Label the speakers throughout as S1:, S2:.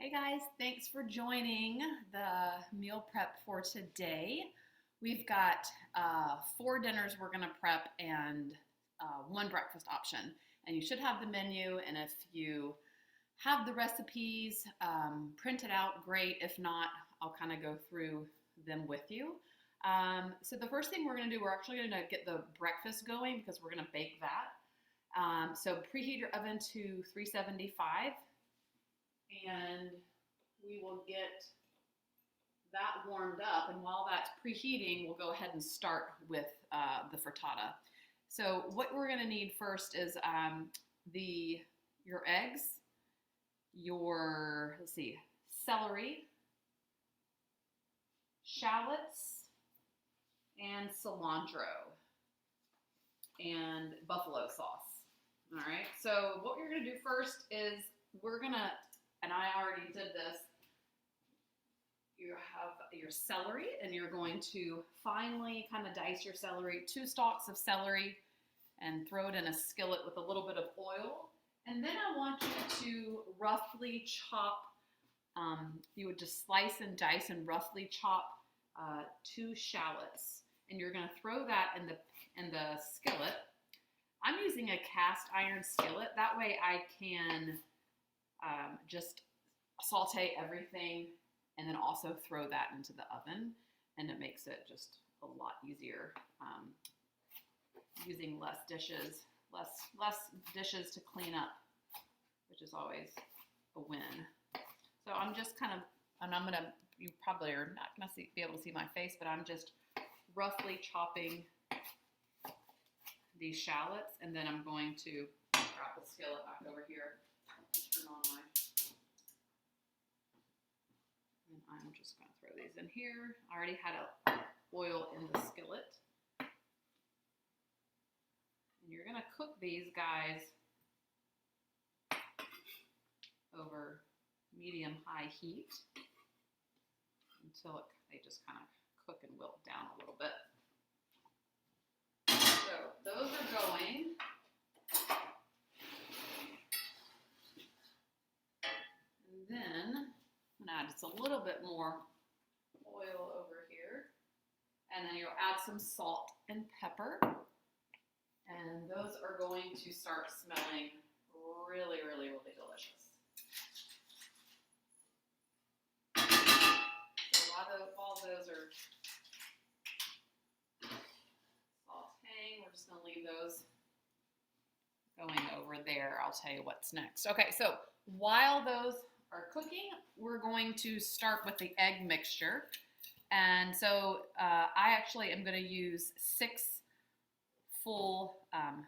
S1: Hey guys, thanks for joining the meal prep for today. We've got 4 dinners we're going to prep and 1 breakfast option. And you should have the menu, and if you have the recipes printed out, great. If not, I'll kind of go through them with you. So the first thing we're going to do, we're actually going to get the breakfast going because we're going to bake that. So preheat your oven to 375. And we will get that warmed up, and while that's preheating, we'll go ahead and start with the frittata. So what we're going to need first is your eggs, your celery, shallots, and cilantro, and buffalo sauce. All right, so what you're going to do first is we're going to, and I already did this, you have your celery, and you're going to finely kind of dice your celery, 2 stalks of celery, and throw it in a skillet with a little bit of oil. And then I want you to roughly chop, you would just slice and dice and roughly chop 2 shallots. And you're going to throw that in the skillet. I'm using a cast iron skillet. That way I can just saute everything and then also throw that into the oven, and it makes it just a lot easier, using less dishes to clean up, which is always a win. So I'm just kind of, and you probably are not going to be able to see my face, but I'm just roughly chopping these shallots, and then I'm going to grab the skillet back over here. Turn on and I'm just going to throw these in here. I already had oil in the skillet. And you're going to cook these guys over medium-high heat until they just kind of cook and wilt down a little bit. So those are going. And then I'm going to add just a little bit more oil over here. And then you'll add some salt and pepper. And those are going to start smelling really, really, really delicious. So while those are sauteing, we're just going to leave those going over there. I'll tell you what's next. Okay, so while those are cooking, we're going to start with the egg mixture. And so I actually am going to use 6 full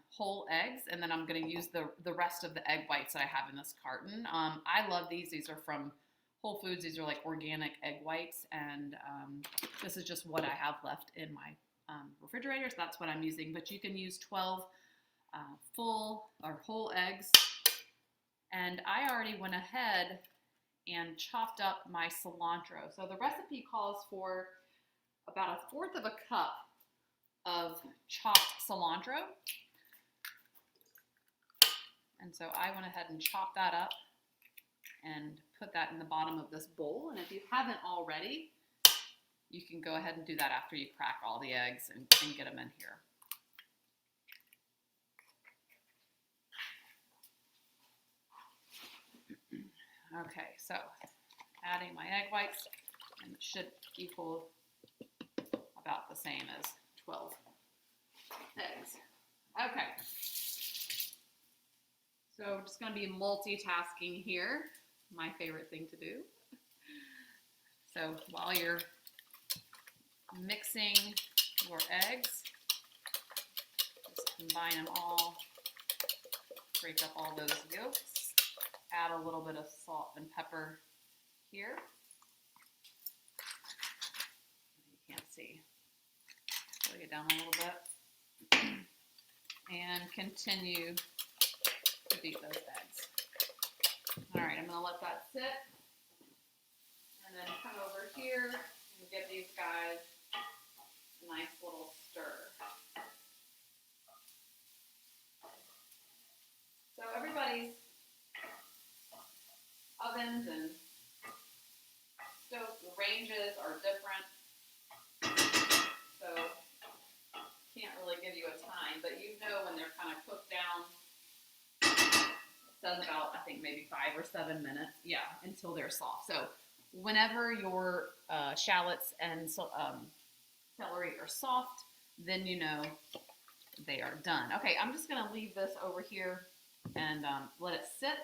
S1: whole eggs, and then I'm going to use the rest of the egg whites that I have in this carton. I love these. These are from Whole Foods. These are like organic egg whites, and this is just what I have left in my refrigerator, so that's what I'm using. But you can use 12 full or whole eggs. And I already went ahead and chopped up my cilantro. So the recipe calls for about 1/4 of a cup of chopped cilantro. And so I went ahead and chopped that up and put that in the bottom of this bowl. And if you haven't already, you can go ahead and do that after you crack all the eggs and get them in here. Okay, so adding my egg whites, and it should equal about the same as 12 eggs. Okay, so I'm just going to be multitasking here, my favorite thing to do. So while you're mixing your eggs, just combine them all, break up all those yolks. Add a little bit of salt and pepper here. You can't see. Bring it down a little bit. And continue to beat those eggs. All right, I'm going to let that sit. And then come over here and give these guys a nice little stir. So everybody's ovens and sauces are different. So can't really give you a time, but you know when they're kind of cooked down. It says about, I think, maybe 5 or 7 minutes. Yeah, until they're soft. So whenever your shallots and celery are soft, then you know they are done. Okay, I'm just going to leave this over here and let it sit.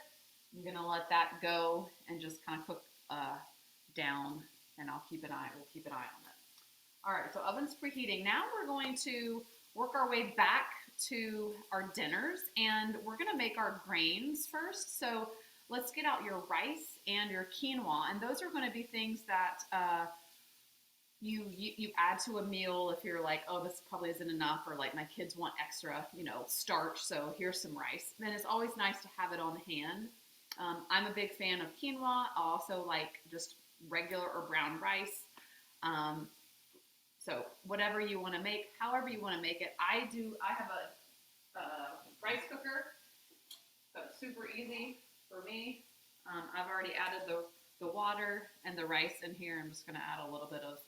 S1: I'm going to let that go and just kind of cook down, and we'll keep an eye on it. All right, so oven's preheating. Now we're going to work our way back to our dinners, and we're gonna make our grains first. So let's get out your rice and your quinoa, and those are gonna be things that you add to a meal if you're like, oh, this probably isn't enough, or like my kids want extra, starch, so here's some rice. Then it's always nice to have it on hand. I'm a big fan of quinoa. I also like just regular or brown rice. So whatever you want to make, however you want to make it. I have a rice cooker, so it's super easy for me. I've already added the water and the rice in here. I'm just going to add a little bit of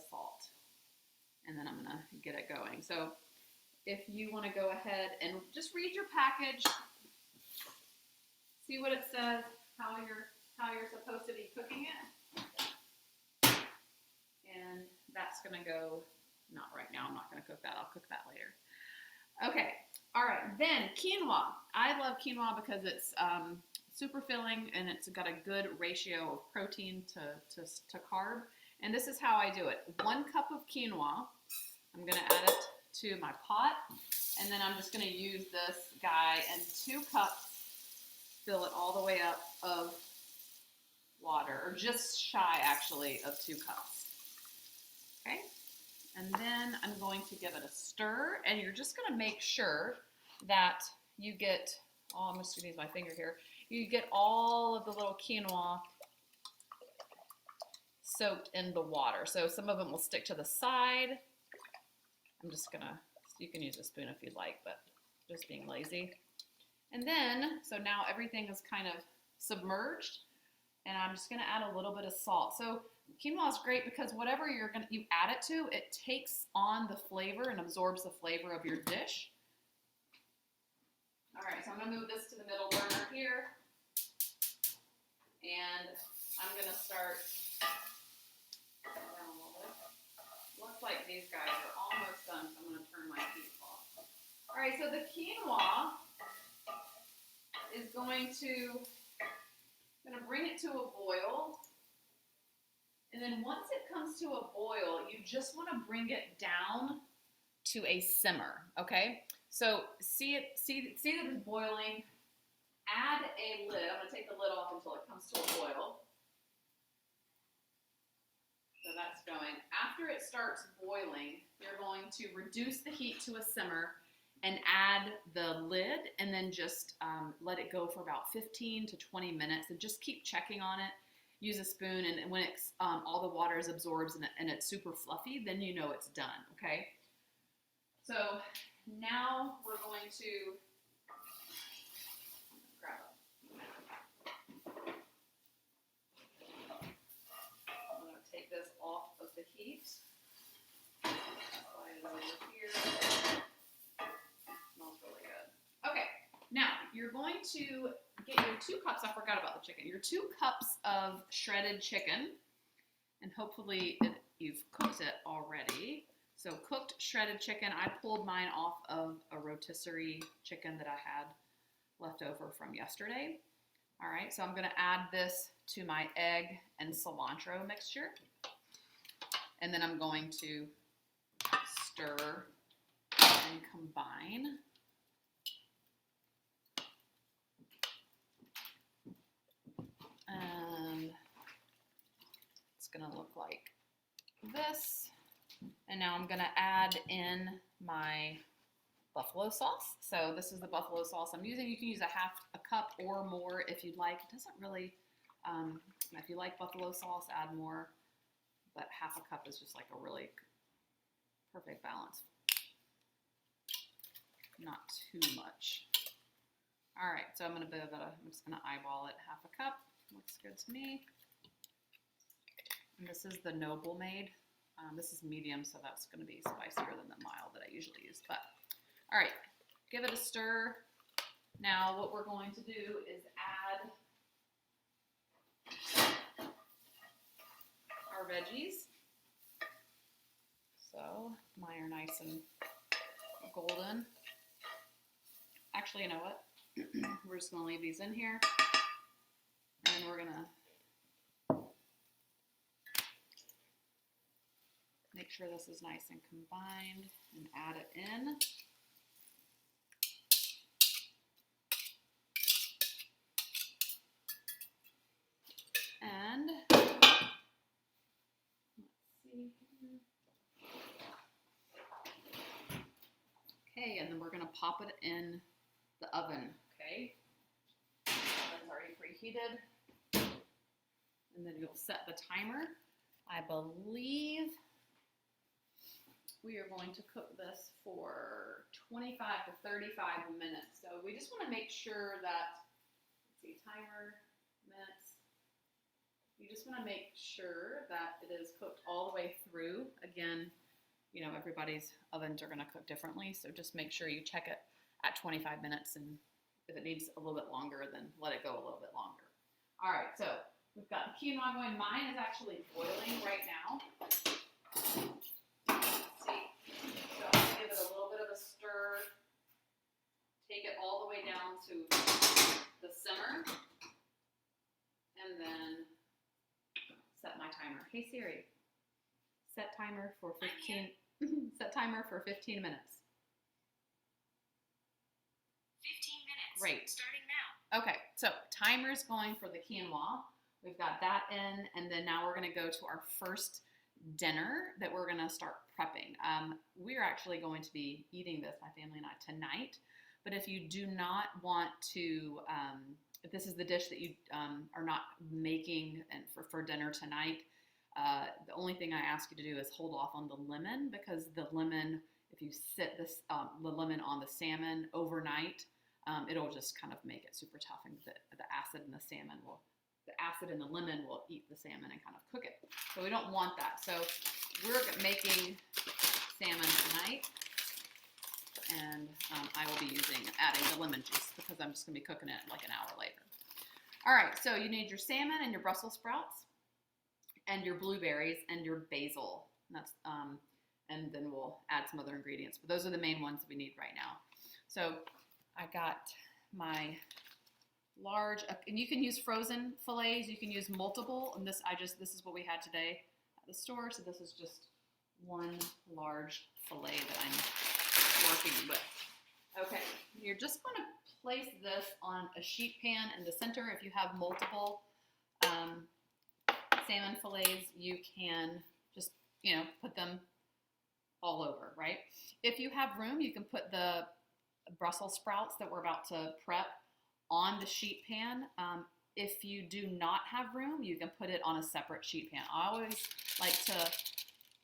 S1: salt, and then I'm going to get it going. So if you want to go ahead and just read your package, see what it says, how you're supposed to be cooking it. And that's going to go, not right now, I'm not going to cook that. I'll cook that later. Okay, all right, then quinoa. I love quinoa because it's super filling, and it's got a good ratio of protein to carb. And this is how I do it. 1 cup of quinoa, I'm going to add it to my pot, and then I'm just going to use this guy, and 2 cups, fill it all the way up, of water, or just shy actually of 2 cups. Okay, and then I'm going to give it a stir, and you're just going to make sure that you get, I'm just going to use my finger here, you get all of the little quinoa soaked in the water. So some of them will stick to the side. I'm just going to, you can use a spoon if you'd like, but just being lazy. And then, so now everything is kind of submerged, and I'm just going to add a little bit of salt. So quinoa is great because whatever you add it to, it takes on the flavor and absorbs the flavor of your dish. All right, so I'm going to move this to the middle burner here, and I'm going to start down a little bit. Looks like these guys are almost done, so I'm going to turn my heat off. All right, so the quinoa is going to bring it to a boil. And then once it comes to a boil, you just want to bring it down to a simmer, okay? So see that it's boiling. Add a lid. I'm going to take the lid off until it comes to a boil. So that's going. After it starts boiling, you're going to reduce the heat to a simmer and add the lid, and then just let it go for about 15 to 20 minutes, and just keep checking on it. Use a spoon, and when it's all the water is absorbed and it's super fluffy, then you know it's done, okay? So now we're going to grab it. I'm going to take this off of the heat. Slide it over here. Smells really good. Okay, now you're going to get your 2 cups, I forgot about the chicken, your 2 cups of shredded chicken, and hopefully you've cooked it already. So cooked shredded chicken, I pulled mine off of a rotisserie chicken that I had left over from yesterday. All right, so I'm going to add this to my egg and cilantro mixture, and then I'm going to stir and combine. And it's going to look like this. And now I'm going to add in my buffalo sauce. So this is the buffalo sauce I'm using. You can use a cup or more if you'd like. It doesn't really, if you like buffalo sauce, add more. But half a cup is just like a really perfect balance. Not too much. All right, so I'm just going to eyeball it. Half a cup. Looks good to me. And this is the Noble Made. This is medium, so that's going to be spicier than the mild that I usually use. But all right, give it a stir. Now what we're going to do is add our veggies. So mine are nice and golden. Actually, you know what? We're just going to leave these in here, and we're going to make sure this is nice and combined and add it in. And let's see here. Okay, and then we're gonna pop it in the oven, okay? The oven's already preheated. And then you'll set the timer. I believe we are going to cook this for 25 to 35 minutes. So we just wanna make sure that, let's see, timer, minutes. You just want to make sure that it is cooked all the way through. Again, you know, everybody's ovens are going to cook differently, so just make sure you check it at 25 minutes, and if it needs a little bit longer, then let it go a little bit longer. All right, so we've got the quinoa going. Mine is actually boiling right now. Let's see. So I'm going to give it a little bit of a stir. Take it all the way down to the simmer, and then set my timer. Hey Siri, set timer for 15. Set timer for 15 minutes.
S2: 15 minutes.
S1: Great.
S2: Starting now.
S1: Okay, so timer's going for the quinoa. We've got that in, and then now we're going to go to our first dinner that we're going to start prepping. We're actually going to be eating this, my family and I, tonight. But if you do not want to, if this is the dish that you are not making and for dinner tonight, the only thing I ask you to do is hold off on the lemon, because the lemon, if you sit this the lemon on the salmon overnight, it'll just kind of make it super tough, and the acid in the salmon will, the acid in the lemon will eat the salmon and kind of cook it. So we don't want that. So we're making salmon tonight, and I will be adding the lemon juice, because I'm just going to be cooking it like an hour later. All right, so you need your salmon and your Brussels sprouts and your blueberries and your basil. And that's and then we'll add some other ingredients, but those are the main ones that we need right now. So I got my large, and you can use frozen fillets, you can use multiple, and this is what we had today at the store, so this is just one large fillet that I'm working with. Okay, you're just going to place this on a sheet pan in the center. If you have multiple salmon fillets, you can just, you know, put them all over, right? If you have room, you can put the Brussels sprouts that we're about to prep on the sheet pan. If you do not have room, you can put it on a separate sheet pan. I always like to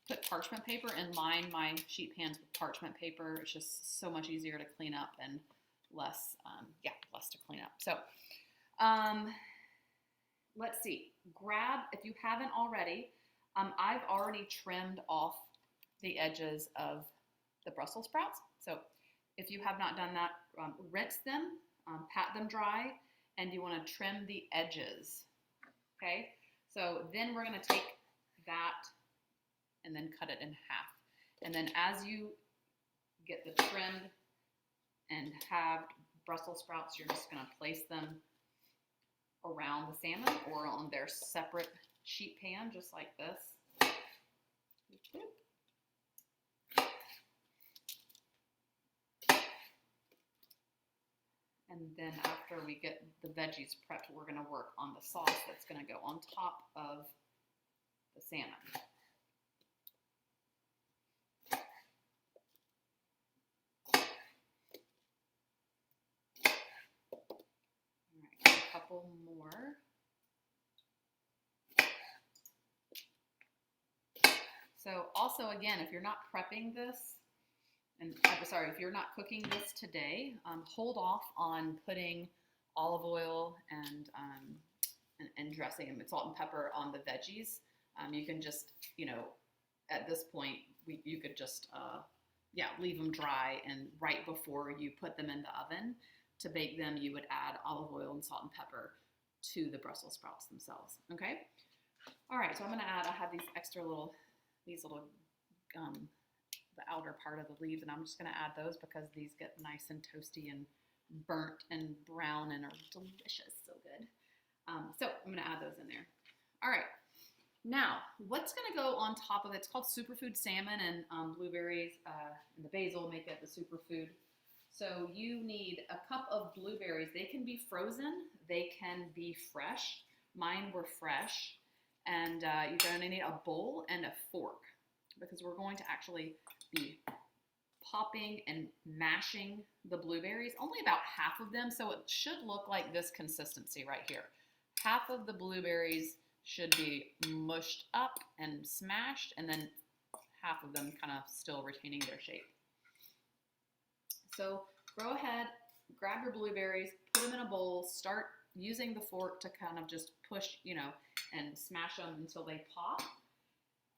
S1: put parchment paper and line my sheet pans with parchment paper. It's just so much easier to clean up and less to clean up. So let's see, if you haven't already, I've already trimmed off the edges of the Brussels sprouts. So if you have not done that, rinse them, pat them dry, and you want to trim the edges, okay? So then we're going to take that and then cut it in half. And then as you get the trimmed and halved Brussels sprouts, you're just going to place them around the salmon or on their separate sheet pan, just like this. And then after we get the veggies prepped, we're going to work on the sauce that's going to go on top of the salmon. All right, a couple more. So also, again, if you're not prepping this, and I'm sorry, if you're not cooking this today, hold off on putting olive oil and dressing and salt and pepper on the veggies You can just, at this point, you could just, leave them dry. And right before you put them in the oven to bake them, you would add olive oil and salt and pepper to the Brussels sprouts themselves. Okay. All right. So I'm going to add, I have these little, the outer part of the leaves, and I'm just going to add those because these get nice and toasty and burnt and brown and are delicious. So good. So I'm going to add those in there. All right. Now, what's going to go on top of it? It's called superfood salmon, and blueberries and the basil make it the superfood. So you need a cup of blueberries. They can be frozen. They can be fresh. Mine were fresh. And you're going to need a bowl and a fork because we're going to actually be popping and mashing the blueberries. Only about half of them, so it should look like this consistency right here. Half of the blueberries should be mushed up and smashed, and then half of them kind of still retaining their shape. So go ahead, grab your blueberries, put them in a bowl, start using the fork to kind of just push, and smash them until they pop.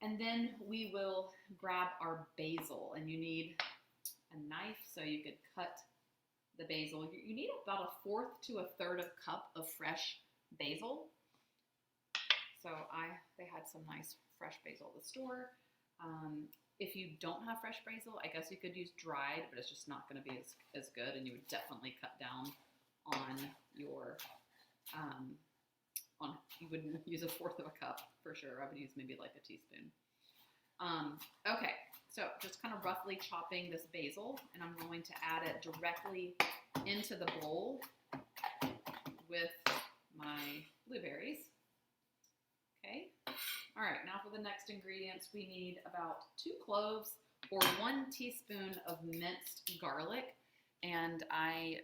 S1: And then we will grab our basil, and you need a knife so you could cut the basil. You need about 1/4 to 1/3 cup of fresh basil. So they had some nice fresh basil at the store. If you don't have fresh basil, I guess you could use dried, but it's just not going to be as good, and you would definitely cut down on your, you wouldn't use 1/4 cup for sure. I would use maybe like a teaspoon. Okay, so just kind of roughly chopping this basil, and I'm going to add it directly into the bowl with my blueberries. Okay. All right, now for the next ingredients, we need about 2 cloves or 1 teaspoon of minced garlic. And I'm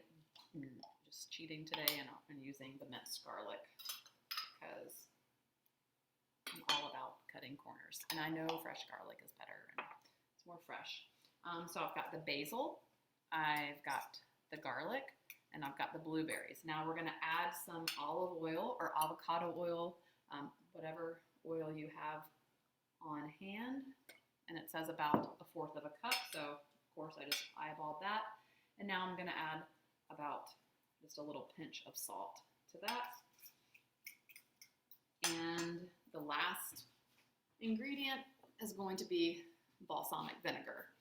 S1: just cheating today and I'm using the minced garlic because I'm all about cutting corners. And I know fresh garlic is better and it's more fresh. So I've got the basil, I've got the garlic, and I've got the blueberries. Now we're gonna add some olive oil or avocado oil, whatever oil you have on hand, and it says about 1/4 cup, so of course I just eyeballed that. And now I'm going to add about just a little pinch of salt to that. And the last ingredient is going to be balsamic vinegar,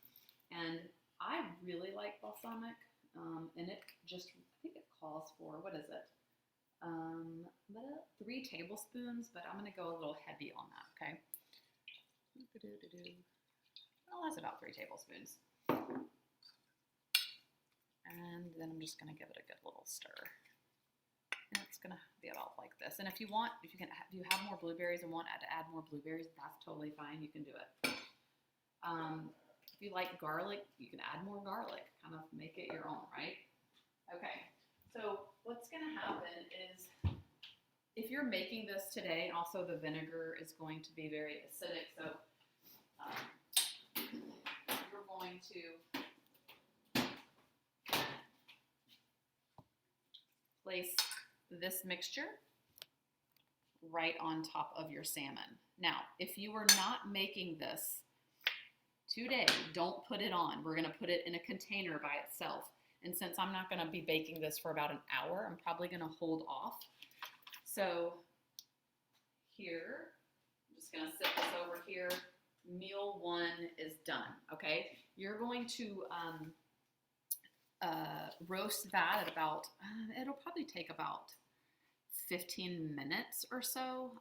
S1: and I really like balsamic, and it just, I think it calls for, what is it? 3 tablespoons, but I'm going to go a little heavy on that, okay? Well, that's about 3 tablespoons. And then I'm just going to give it a good little stir. And it's going to be about like this. And if you have more blueberries and want to add more blueberries, that's totally fine. You can do it. If you like garlic, you can add more garlic. Kind of make it your own, right? Okay. So what's going to happen is, if you're making this today, and also the vinegar is going to be very acidic, so you're going to place this mixture right on top of your salmon. Now, if you are not making this today, don't put it on. We're going to put it in a container by itself. And since I'm not going to be baking this for about an hour, I'm probably going to hold off. So here, I'm just going to set this over here. Meal 1 is done, okay? You're going to roast that at about, it'll probably take about 15 minutes or so.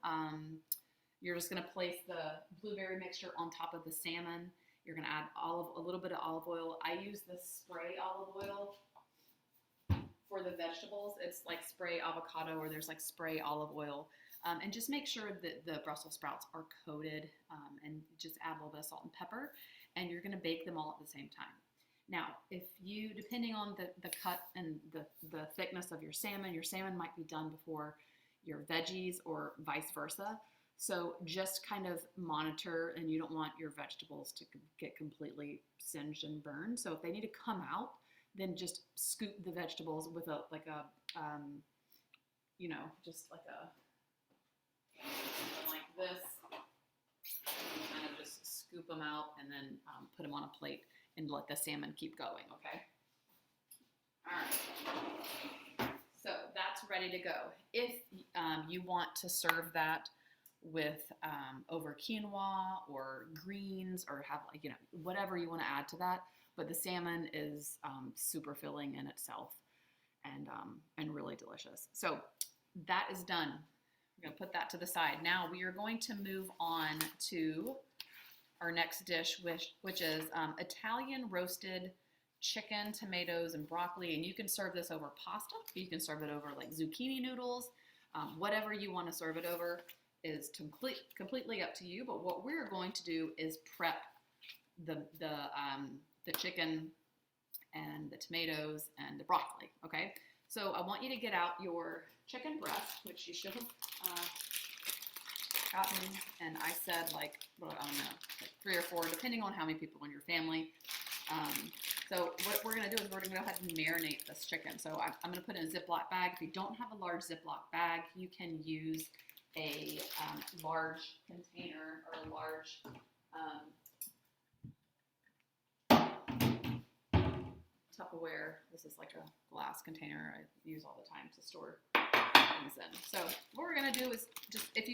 S1: You're just going to place the blueberry mixture on top of the salmon. You're going to add a little bit of olive oil. I use this spray olive oil for the vegetables. It's like spray avocado, or there's like spray olive oil. And just make sure that the Brussels sprouts are coated, and just add a little bit of salt and pepper. And you're going to bake them all at the same time. Now, if you, depending on the cut and the thickness of your salmon might be done before your veggies or vice versa. So just kind of monitor, and you don't want your vegetables to get completely singed and burned. So if they need to come out, then just scoop the vegetables with just like a, like this, kind of just scoop them out and then put them on a plate and let the salmon keep going, okay? All right. So that's ready to go. If you want to serve that with over quinoa or greens or have whatever you want to add to that, but the salmon is super filling in itself and really delicious. So that is done. We're gonna put that to the side. Now we are going to move on to our next dish, which is Italian roasted chicken, tomatoes, and broccoli. And you can serve this over pasta. You can serve it over like zucchini noodles. Whatever you want to serve it over is completely up to you. But what we're going to do is prep the chicken and the tomatoes and the broccoli. Okay. So I want you to get out your chicken breast, which you should have gotten, and I said I don't know, like 3 or 4, depending on how many people in your family. So what we're gonna do is we're gonna go ahead and marinate this chicken. So I'm gonna put it in a Ziploc bag. If you don't have a large Ziploc bag, you can use a large container or a large Tupperware. This is like a glass container I use all the time to store things in. So what we're gonna do is just if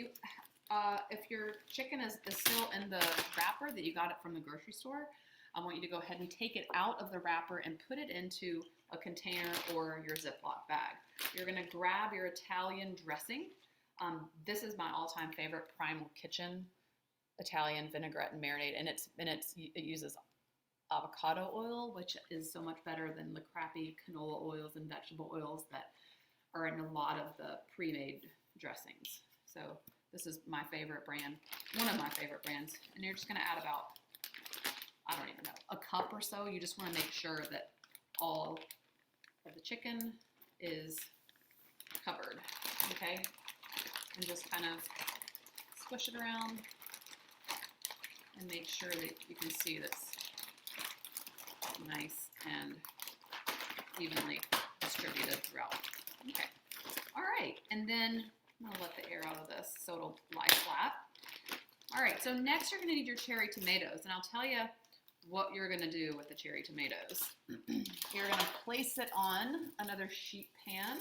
S1: your chicken is still in the wrapper that you got it from the grocery store, I want you to go ahead and take it out of the wrapper and put it into a container or your Ziploc bag. You're gonna grab your Italian dressing. This is my all-time favorite Primal Kitchen Italian vinaigrette and marinade, and it uses avocado oil, which is so much better than the crappy canola oils and vegetable oils that are in a lot of the pre-made dressings. So this is my favorite brand, one of my favorite brands. And you're just gonna add about, I don't even know, a cup or so. You just wanna make sure that all of the chicken is covered, okay? And just kind of squish it around and make sure that you can see this nice and evenly distributed throughout. Okay, all right, and then I'm gonna let the air out of this so it'll lie flat. All right, so next you're gonna need your cherry tomatoes, and I'll tell you what you're gonna do with the cherry tomatoes. You're gonna place it on another sheet pan,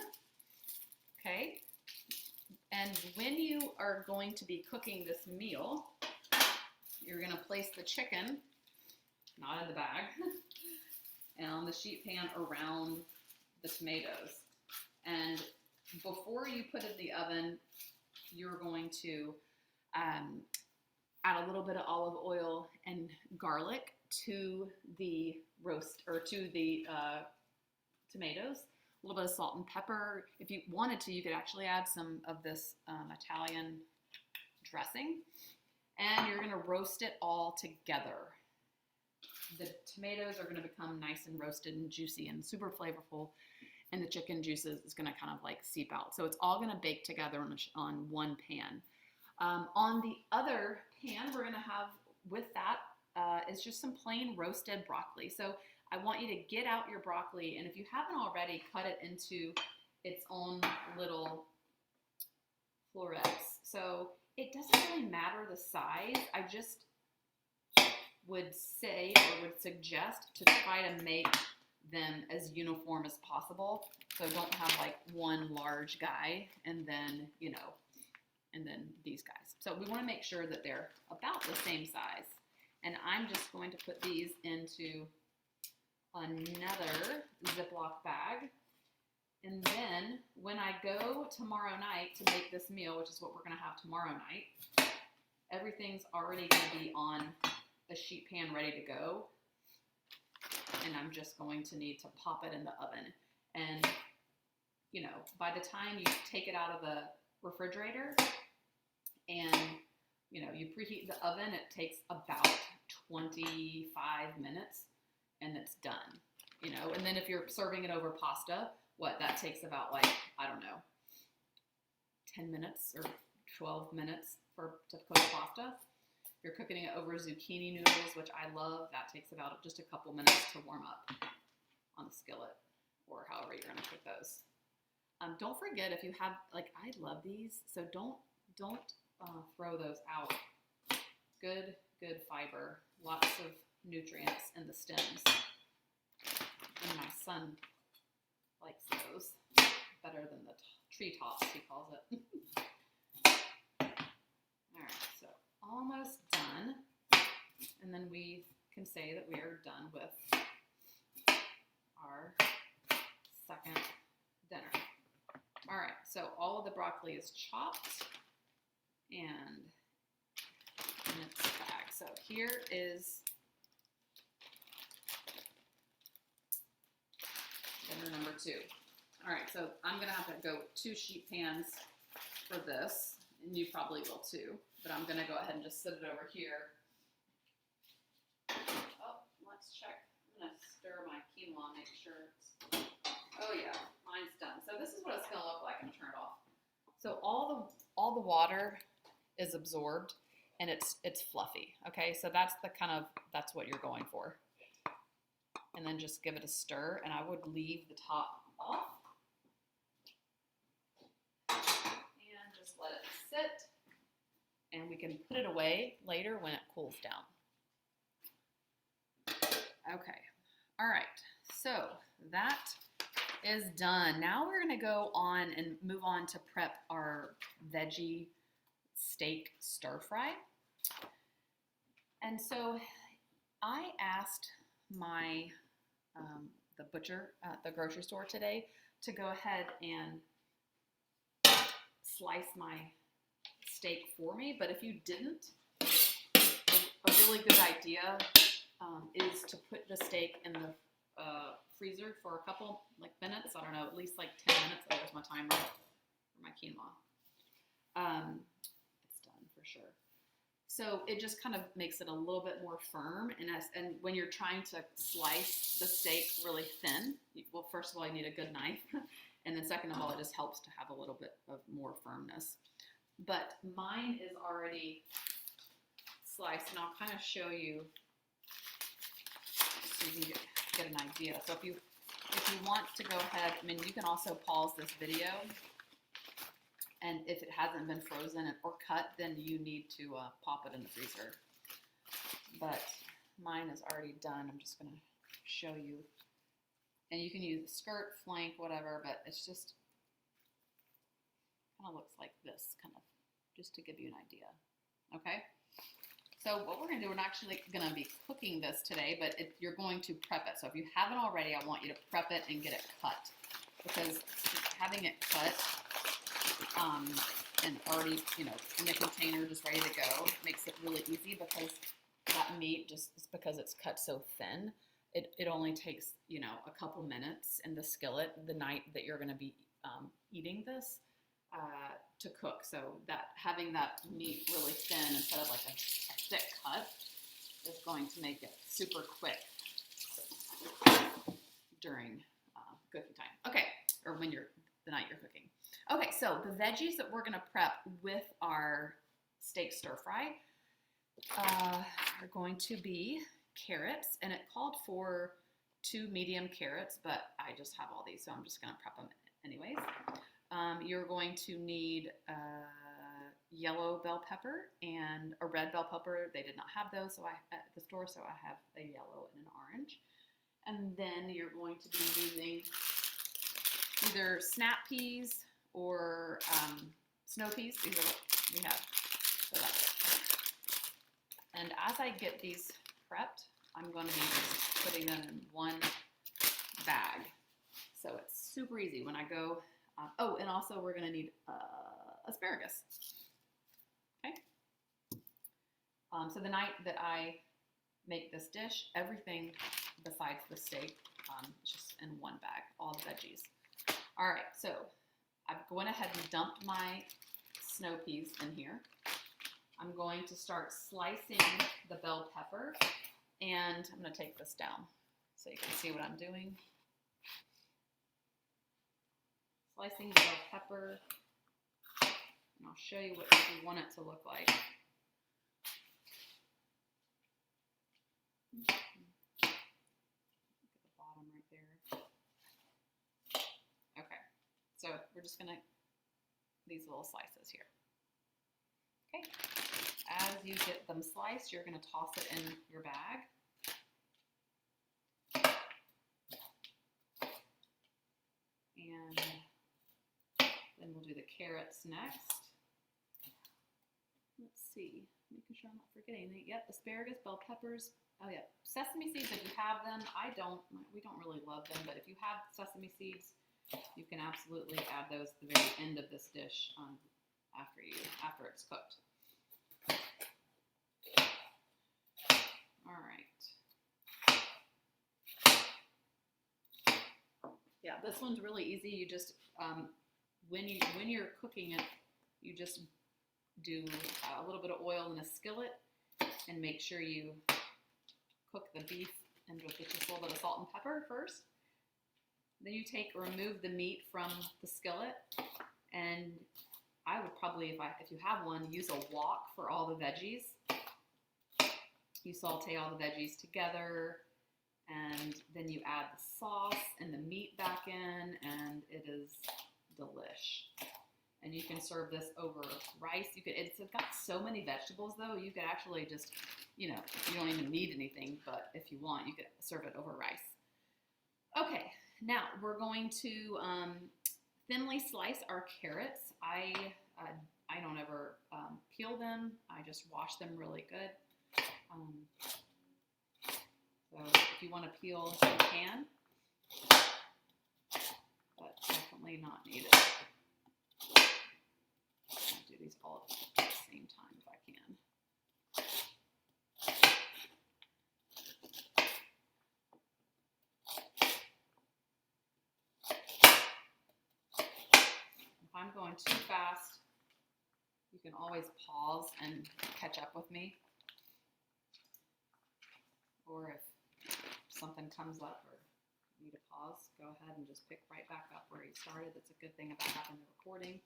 S1: okay? And when you are going to be cooking this meal, you're gonna place the chicken, not in the bag, and on the sheet pan around the tomatoes. And before you put it in the oven, you're going to add a little bit of olive oil and garlic to the roast or to the tomatoes. A little bit of salt and pepper. If you wanted to, you could actually add some of this Italian dressing, and you're gonna roast it all together. The tomatoes are gonna become nice and roasted and juicy and super flavorful, and the chicken juices is gonna kind of like seep out. So it's all gonna bake together on one pan. On the other pan, we're gonna have with that is just some plain roasted broccoli. So I want you to get out your broccoli, and if you haven't already, cut it into its own little florets. So it doesn't really matter the size. I just would say or would suggest to try to make them as uniform as possible. So don't have like one large guy and then, and then these guys. So we want to make sure that they're about the same size. And I'm just going to put these into another Ziploc bag. And then when I go tomorrow night to make this meal, which is what we're going to have tomorrow night, everything's already going to be on a sheet pan ready to go. And I'm just going to need to pop it in the oven. And, by the time you take it out of the refrigerator and, you preheat the oven, it takes about 25 minutes and it's done, And then if you're serving it over pasta, that takes about 10 minutes or 12 minutes to cook pasta. If you're cooking it over zucchini noodles, which I love, that takes about just a couple minutes to warm up on the skillet or however you're going to cook those. Don't forget, if you have, I love these, so don't throw those out good fiber, lots of nutrients in the stems. And my son likes those better than the tree tops, he calls it. All right, so almost done. And then we can say that we are done with our second dinner. All right, so all of the broccoli is chopped and in its bag. So here is dinner number 2. All right, so I'm gonna have to go 2 sheet pans for this, and you probably will too, but I'm gonna go ahead and just sit it over here. Oh, let's check. I'm gonna stir my quinoa, make sure it's, oh yeah, mine's done. So this is what it's gonna look like. I'm gonna turn it off. So all the water is absorbed and it's fluffy. Okay, so that's what you're going for. And then just give it a stir, and I would leave the top off and just let it sit, and we can put it away later when it cools down. Okay, all right, so that is done. Now we're gonna go on and move on to prep our veggie steak stir fry. And so I asked my the butcher at the grocery store today to go ahead and slice my steak for me, but if you didn't, a really good idea is to put the steak in the freezer for a couple minutes. I don't know, at least 10 minutes. Oh, there's my timer for my quinoa. It's done for sure. So it just kind of makes it a little bit more firm. And when you're trying to slice the steak really thin, well, first of all, you need a good knife. And then second of all, it just helps to have a little bit of more firmness. But mine is already sliced, and I'll kind of show you so you can get an idea. So if you want to go ahead, I mean, you can also pause this video. And if it hasn't been frozen or cut, then you need to pop it in the freezer. But mine is already done. I'm just going to show you. And you can use skirt, flank, whatever, but it's just kind of looks like this, kind of, just to give you an idea. Okay? So what we're going to do, we're not actually going to be cooking this today, but you're going to prep it. So if you haven't already, I want you to prep it and get it cut. Because having it cut, and already, in the container, just ready to go, makes it really easy, because that meat, just because it's cut so thin, it only takes, a couple minutes in the skillet the night that you're going to be eating this to cook. So that having that meat really thin instead of a thick cut is going to make it super quick during cooking time. Okay, or when the night you're cooking. Okay, so the veggies that we're going to prep with our steak stir fry are going to be carrots, and it called for 2 medium carrots, but I just have all these, so I'm just going to prep them anyways. You're going to need yellow bell pepper and a red bell pepper. They did not have those at the store, so I have a yellow and an orange. And then you're going to be using either snap peas or snow peas. These are what we have. So that's it. And as I get these prepped, I'm going to be just putting them in one bag. So it's super easy when I go. Oh, and also we're going to need asparagus. Okay. So the night that I make this dish, everything besides the steak is just in one bag, all the veggies. All right, so I've gone ahead and dumped my snow peas in here. I'm going to start slicing the bell pepper, and I'm going to take this down so you can see what I'm doing. Slicing the bell pepper, and I'll show you what you want it to look like. Look at the bottom right there. Okay, so we're just gonna, these little slices here. Okay, as you get them sliced, you're going to toss it in your bag. And then we'll do the carrots next. Let's see, making sure I'm not forgetting anything. Yep, asparagus, bell peppers. Oh yeah, sesame seeds if you have them. We don't really love them, but if you have sesame seeds, you can absolutely add those at the very end of this dish after it's cooked. All right. Yeah, this one's really easy. You just when you're cooking it, you just do a little bit of oil in a skillet and make sure you cook the beef and with just a little bit of salt and pepper first. Then you remove the meat from the skillet, and I would probably, if you have one, use a wok for all the veggies. You saute all the veggies together, and then you add the sauce and the meat back in, and it is delish. And you can serve this over rice. It's got so many vegetables though, you could actually just, you don't even need anything, but if you want, you could serve it over rice. Okay, now we're going to thinly slice our carrots. I don't ever peel them. I just wash them really good. So if you want to peel, you can, but definitely not needed. I'll do these all at the same time if I can. If I'm going too fast, you can always pause and catch up with me. Or if something comes up or you need to pause, go ahead and just pick right back up where you started. That's a good thing about having the recording.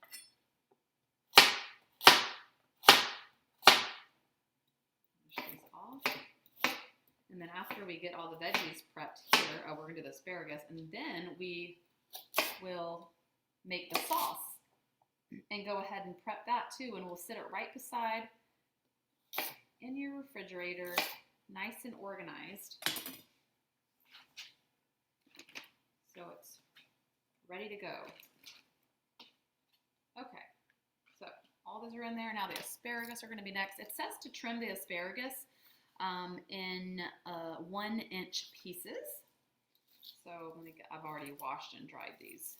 S1: Finish these off. And then after we get all the veggies prepped here, we're going to do the asparagus, and then we will make the sauce and go ahead and prep that too, and we'll sit it right beside in your refrigerator, nice and organized, so it's ready to go. Okay, so all those are in there. Now the asparagus are going to be next. It says to trim the asparagus in 1-inch pieces. So I've already washed and dried these.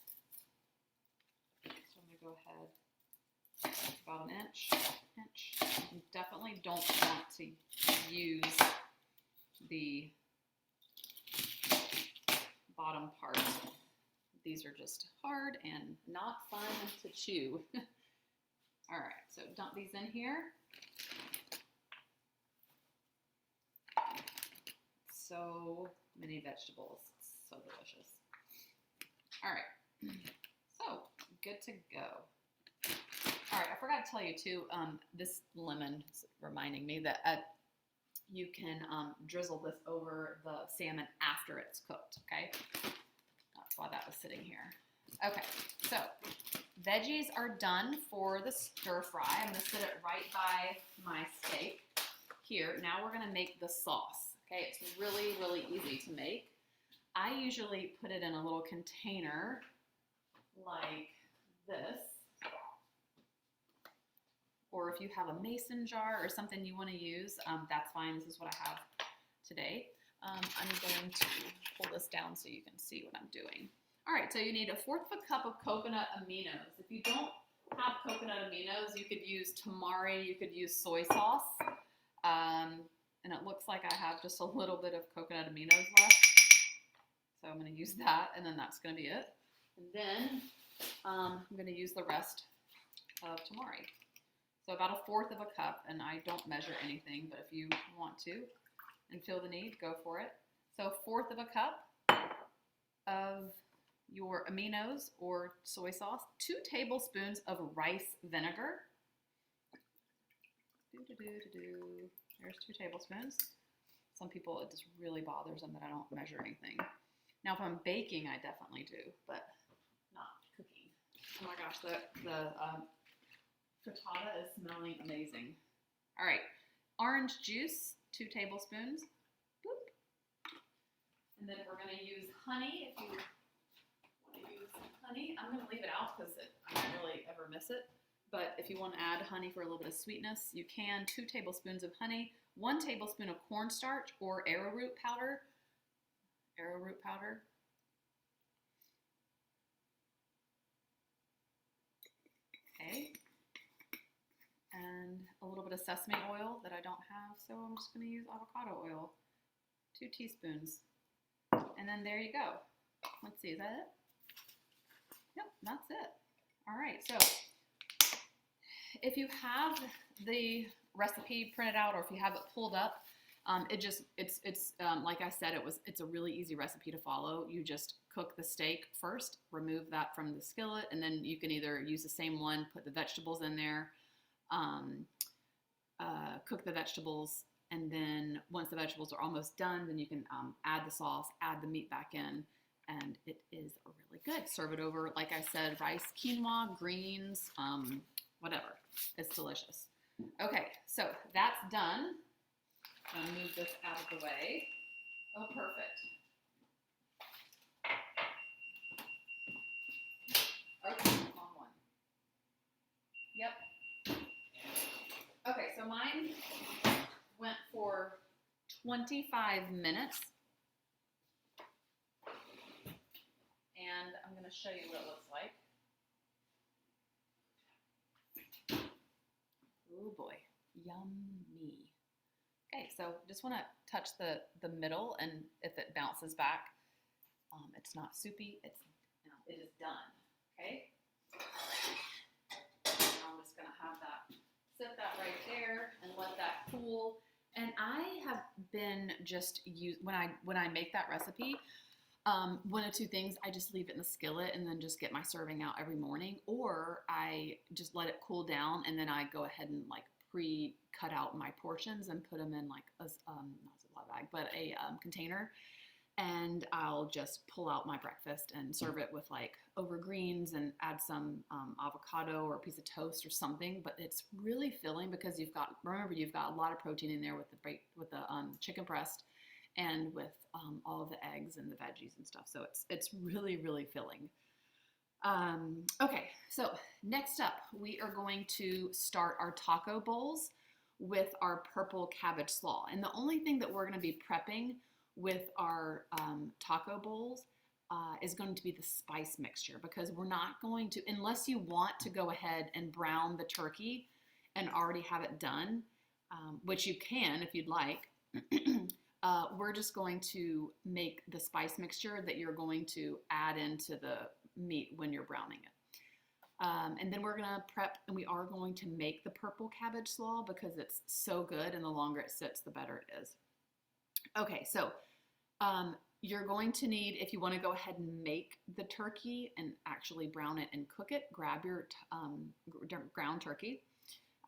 S1: So I'm going to go ahead. That's about an inch. You definitely don't want to use the bottom part. These are just hard and not fun to chew. All right, so dump these in here. So many vegetables, it's so delicious. All right, so good to go. All right, I forgot to tell you too, this lemon is reminding me that you can drizzle this over the salmon after it's cooked, okay? That's why that was sitting here. Okay, so veggies are done for the stir fry. I'm gonna sit it right by my steak here. Now we're gonna make the sauce, okay? It's really, really easy to make. I usually put it in a little container like this. Or if you have a mason jar or something you want to use, that's fine. This is what I have today. I'm going to pull this down so you can see what I'm doing. All right, so you need 1/4 cup of coconut aminos. If you don't have coconut aminos, you could use tamari, you could use soy sauce. And it looks like I have just a little bit of coconut aminos left. So I'm going to use that, and then that's going to be it. And then I'm going to use the rest of tamari. So about 1/4 of a cup, and I don't measure anything, but if you want to and feel the need, go for it. So 1/4 of a cup of your aminos or soy sauce, 2 tablespoons of rice vinegar. There's 2 tablespoons. Some people, it just really bothers them that I don't measure anything. Now, if I'm baking, I definitely do, but not cooking. Oh my gosh, the frittata is smelling amazing. All right, orange juice, 2 tablespoons. Boop. And then we're gonna use honey. If you want to use honey, I'm gonna leave it out because I don't really ever miss it. But if you want to add honey for a little bit of sweetness, you can. 2 tablespoons of honey, 1 tablespoon of cornstarch or arrowroot powder. Arrowroot powder. Okay. And a little bit of sesame oil that I don't have, so I'm just going to use avocado oil. 2 teaspoons. And then there you go. Let's see, is that it? Yep, that's it. All right, so if you have the recipe printed out or if you have it pulled up, it's like I said, it's a really easy recipe to follow. You just cook the steak first, remove that from the skillet, and then you can either use the same one, put the vegetables in there, cook the vegetables, and then once the vegetables are almost done, then you can add the sauce, add the meat back in, and it is really good. Serve it over, like I said, rice, quinoa, greens, whatever. It's delicious. Okay, so that's done. I'll move this out of the way. Oh, perfect. Okay, wrong one. Yep. Okay, so mine went for 25 minutes. And I'm going to show you what it looks like. Oh boy, yummy. Okay, so just want to touch the middle, and if it bounces back, it's not soupy, it is done, okay? Now I'm just going to have that, set that right there and let that cool. And I have been just when I make that recipe, one of 2 things, I just leave it in the skillet and then just get my serving out every morning, or I just let it cool down and then I go ahead and like pre-cut out my portions and put them in like a, not a Ziploc bag, but a container, and I'll just pull out my breakfast and serve it with like over greens and add some avocado or a piece of toast or something. But it's really filling because you've got a lot of protein in there with the chicken breast and with all of the eggs and the veggies and stuff. So it's really, really filling. Okay, so next up, we are going to start our taco bowls with our purple cabbage slaw. And the only thing that we're going to be prepping with our taco bowls is going to be the spice mixture, because we're not going to, unless you want to go ahead and brown the turkey and already have it done, which you can if you'd like. We're just going to make the spice mixture that you're going to add into the meat when you're browning it. And then we're going to prep, and we are going to make the purple cabbage slaw because it's so good, and the longer it sits, the better it is. Okay, so you're going to need, if you want to go ahead and make the turkey and actually brown it and cook it, grab your ground turkey.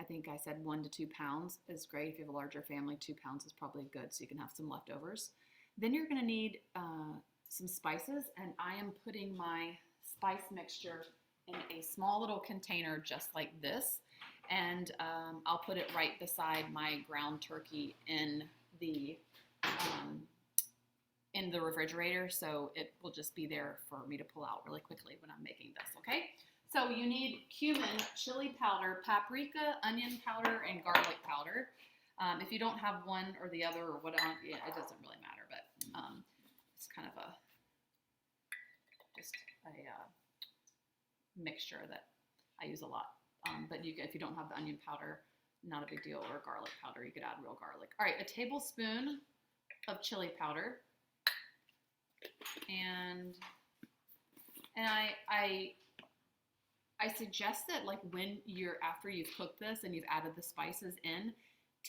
S1: I think I said 1 to 2 pounds is great. If you have a larger family, 2 pounds is probably good, so you can have some leftovers. Then you're going to need some spices, and I am putting my spice mixture in a small little container just like this, and I'll put it right beside my ground turkey in the refrigerator, so it will just be there for me to pull out really quickly when I'm making this, okay? So you need cumin, chili powder, paprika, onion powder, and garlic powder. If you don't have one or the other or whatever, yeah, it doesn't really matter, but it's kind of just a mixture that I use a lot. But if you don't have the onion powder, not a big deal, or garlic powder, you could add real garlic. All right, a tablespoon of chili powder, and I suggest that like after you've cooked this and you've added the spices in,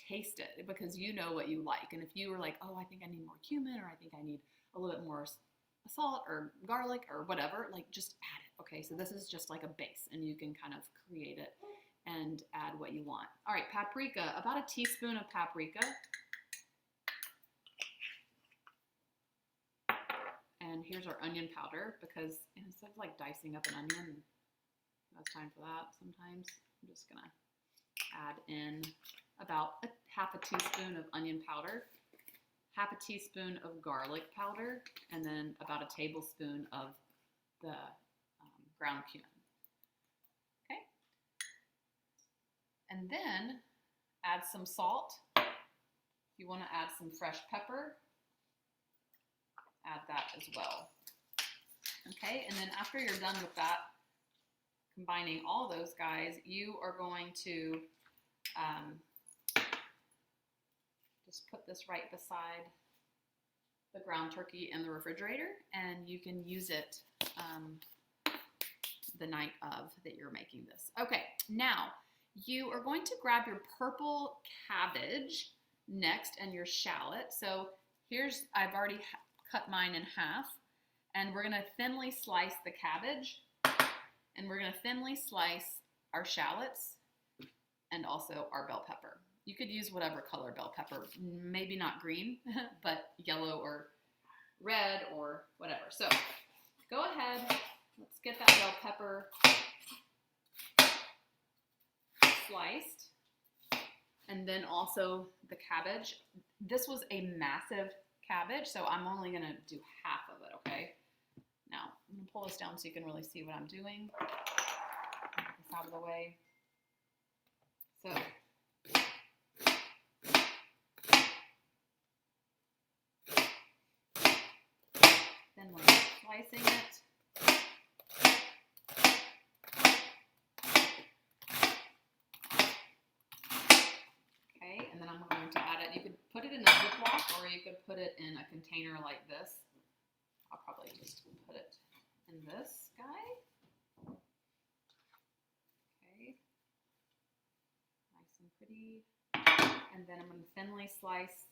S1: taste it, because you know what you like. And if you were like, oh, I think I need more cumin, or I think I need a little bit more salt or garlic or whatever, like just add it. Okay, so this is just like a base, and you can kind of create it and add what you want. All right, paprika, about a teaspoon of paprika. And here's our onion powder, because instead of like dicing up an onion, that's time for that sometimes, I'm just gonna add in about half a teaspoon of onion powder, half a teaspoon of garlic powder, and then about a tablespoon of the ground cumin. Okay? And then add some salt. If you want to add some fresh pepper, add that as well. Okay, and then after you're done with that, combining all those guys, you are going to just put this right beside the ground turkey in the refrigerator, and you can use it the night of that you're making this. Okay, now you are going to grab your purple cabbage next and your shallot. So here's, I've already cut mine in half, and we're gonna thinly slice the cabbage, and we're gonna thinly slice our shallots and also our bell pepper. You could use whatever color bell pepper, maybe not green, but yellow or red or whatever. So go ahead, let's get that bell pepper sliced, and then also the cabbage. This was a massive cabbage, so I'm only gonna do half of it, okay? Now, I'm gonna pull this down so you can really see what I'm doing. Get this out of the way. So, then we're slicing it. Okay, and then I'm going to add it. You could put it in a Ziploc, or you could put it in a container like this. I'll probably just put it in this guy. Okay, nice and pretty. And then I'm going to thinly slice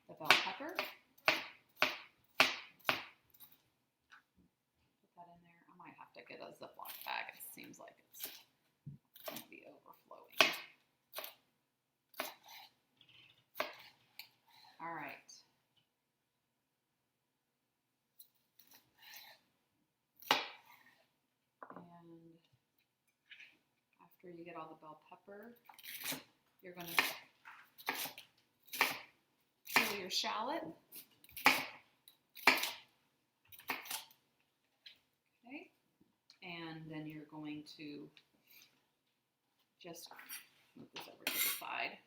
S1: the bell pepper. Put that in there. I might have to get a Ziploc bag. It seems like it's going to be overflowing. All right. And after you get all the bell pepper, you're going to peel your shallot. Okay. And then you're going to just move this over to the side.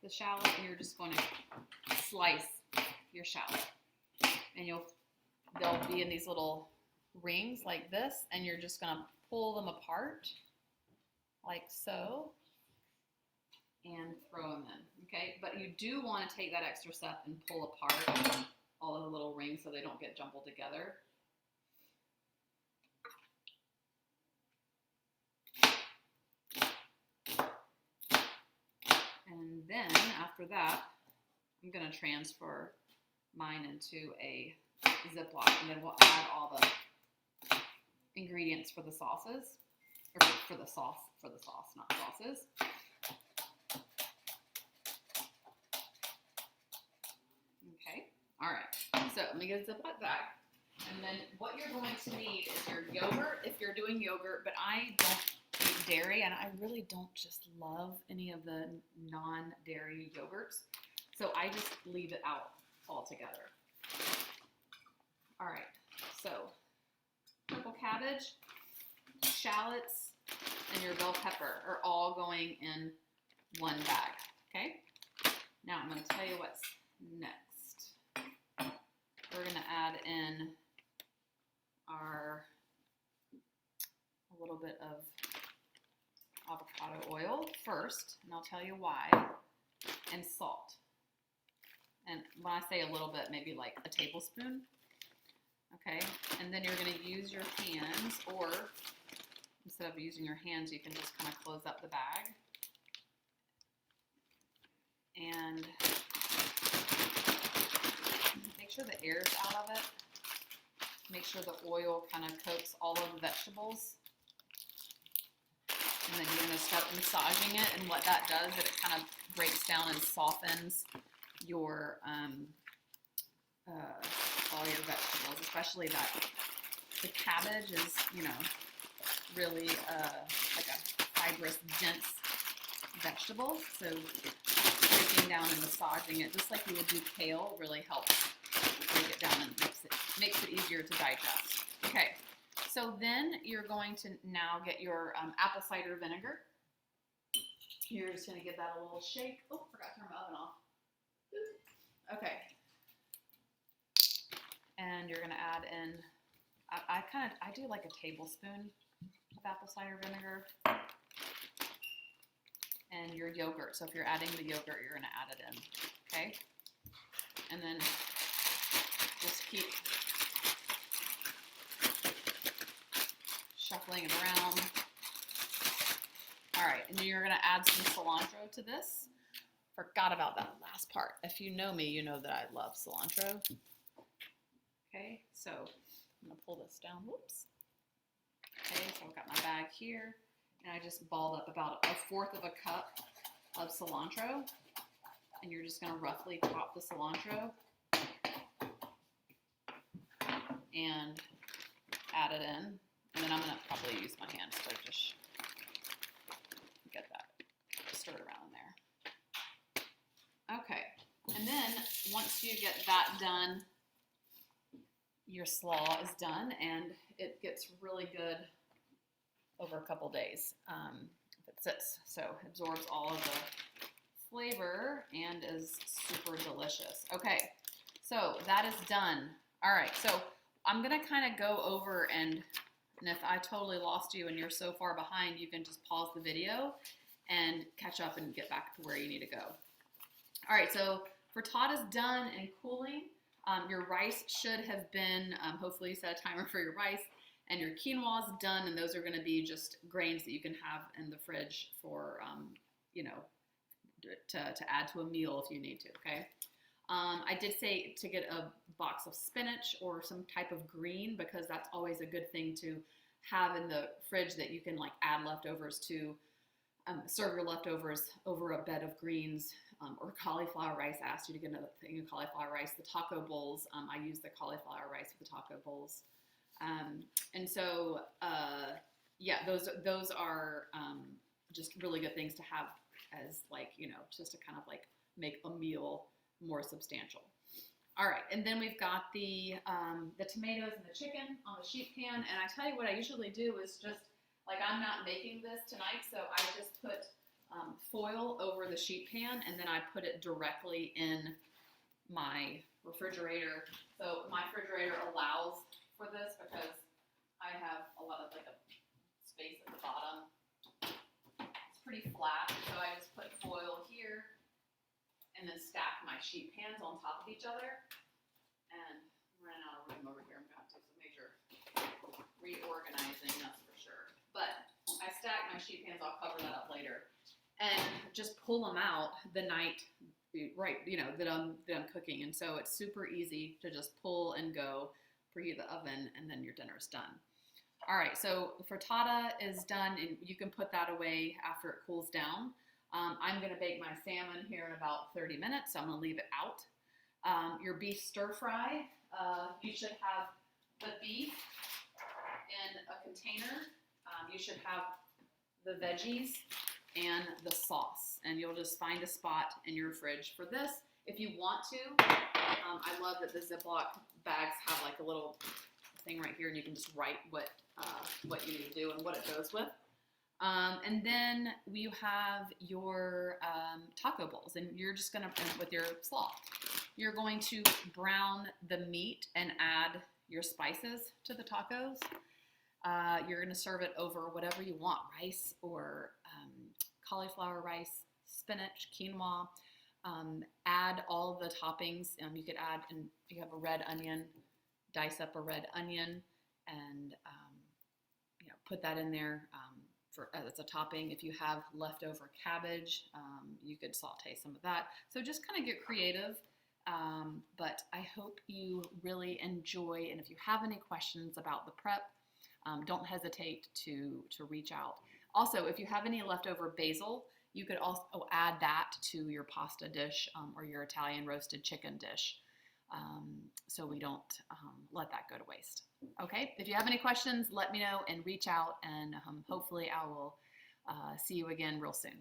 S1: The shallot, and you're just going to slice your shallot. And they'll be in these little rings like this, and you're just going to pull them apart like so and throw them in, okay? But you do want to take that extra step and pull apart all of the little rings so they don't get jumbled together. And then after that, I'm going to transfer mine into a Ziploc, and then we'll add all the ingredients for the sauces, or for the sauce, not sauces. Okay, all right, so let me get a Ziploc bag, and then what you're going to need is your yogurt if you're doing yogurt, but I don't eat dairy, and I really don't just love any of the non-dairy yogurts, so I just leave it out altogether. All right, so purple cabbage, shallots, and your bell pepper are all going in one bag, okay? Now I'm going to tell you what's next. We're going to add in a little bit of avocado oil first, and I'll tell you why, and salt. And when I say a little bit, maybe like a tablespoon. Okay, and then you're going to use your hands, or instead of using your hands, you can just kind of close up the bag. And make sure the air's out of it. Make sure the oil kind of coats all of the vegetables. And then you're going to start massaging it, and what that does is it kind of breaks down and softens your all your vegetables, especially that the cabbage is, you know, really like a fibrous, dense vegetable. So breaking down and massaging it, just like you would do kale, really helps break it down and makes it easier to digest. Okay, so then you're going to now get your apple cider vinegar. You're just going to give that a little shake. Oh, forgot to turn my oven off. Okay. And you're going to add in, I do like a tablespoon of apple cider vinegar. And your yogurt. So if you're adding the yogurt, you're going to add it in. Okay? And then just keep shuffling it around. All right, and then you're going to add some cilantro to this. Forgot about that last part. If you know me, you know that I love cilantro. Okay, so I'm going to pull this down. Whoops. Okay, so I've got my bag here, and I just balled up about 1/4 of a cup of cilantro, and you're just going to roughly top the cilantro and add it in. And then I'm going to probably use my hands to just get that stirred around there. Okay, and then once you get that done, your slaw is done, and it gets really good over a couple days if it sits. So it absorbs all of the flavor and is super delicious. Okay, so that is done. All right, so I'm gonna kind of go over and if I totally lost you and you're so far behind, you can just pause the video and catch up and get back to where you need to go. All right, so frittata is done and cooling. Your rice should have been, hopefully you set a timer for your rice, and your quinoa is done, and those are gonna be just grains that you can have in the fridge for, you know, to add to a meal if you need to, okay? I did say to get a box of spinach or some type of green, because that's always a good thing to have in the fridge that you can like add leftovers to. Serve your leftovers over a bed of greens or cauliflower rice. I asked you to get another thing of cauliflower rice. The taco bowls, I use the cauliflower rice with the taco bowls. And so, yeah, those are just really good things to have as like, you know, just to kind of like make a meal more substantial. All right, and then we've got the tomatoes and the chicken on the sheet pan. And I tell you what I usually do is just, like I'm not making this tonight, so I just put foil over the sheet pan, and then I put it directly in my refrigerator. So my refrigerator allows for this because I have a lot of like a space at the bottom. It's pretty flat, so I just put foil here and then stack my sheet pans on top of each other. And I'm running out of room over here. I'm going to have to do some major reorganizing, that's for sure. But I stack my sheet pans. I'll cover that up later. And just pull them out the night, right, you know, that I'm cooking. And so it's super easy to just pull and go, preheat the oven, and then your dinner's done. All right, so the frittata is done, and you can put that away after it cools down. I'm going to bake my salmon here in about 30 minutes, so I'm going to leave it out. Your beef stir fry, you should have the beef in a container. You should have the veggies and the sauce, and you'll just find a spot in your fridge for this. If you want to, I love that the Ziploc bags have like a little thing right here, and you can just write what you need to do and what it goes with. And then you have your taco bowls, and you're just gonna, with your slaw, you're going to brown the meat and add your spices to the tacos. You're gonna serve it over whatever you want, rice or cauliflower rice, spinach, quinoa. Add all the toppings. You could add, and if you have a red onion, dice up a red onion and you know, put that in there as a topping. If you have leftover cabbage, you could saute some of that. So just kind of get creative. But I hope you really enjoy, and if you have any questions about the prep, don't hesitate to reach out. Also, if you have any leftover basil, you could also add that to your pasta dish or your Italian roasted chicken dish, so we don't let that go to waste. Okay, if you have any questions, let me know and reach out, and hopefully I will see you again real soon.